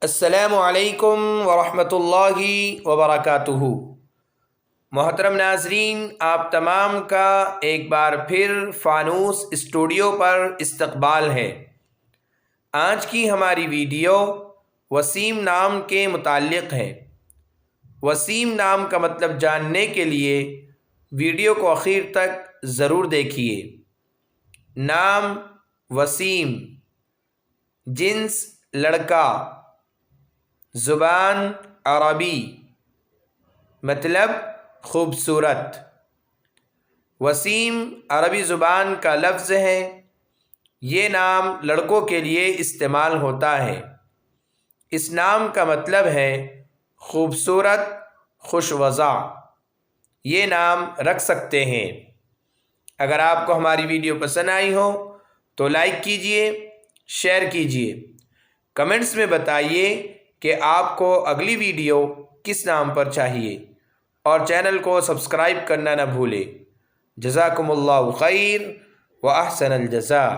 السلام علیکم ورحمۃ اللہ وبرکاتہ۔ محترم ناظرین، آپ تمام کا ایک بار پھر فانوس اسٹوڈیو پر استقبال ہے۔ آج کی ہماری ویڈیو وسیم نام کے متعلق ہے۔ وسیم نام کا مطلب جاننے کے لیے ویڈیو کو آخر تک ضرور دیکھیے۔ نام وسیم، جنس لڑکا، زبان عربی، مطلب خوبصورت۔ وسیم عربی زبان کا لفظ ہے۔ یہ نام لڑکوں کے لیے استعمال ہوتا ہے۔ اس نام کا مطلب ہے خوبصورت، خوش وضع۔ یہ نام رکھ سکتے ہیں۔ اگر آپ کو ہماری ویڈیو پسند آئی ہو تو لائک کیجئے، شیئر کیجئے، کمنٹس میں بتائیے کہ آپ کو اگلی ویڈیو کس نام پر چاہیے، اور چینل کو سبسکرائب کرنا نہ بھولے۔ جزاکم اللہ خیر و احسن الجزاء۔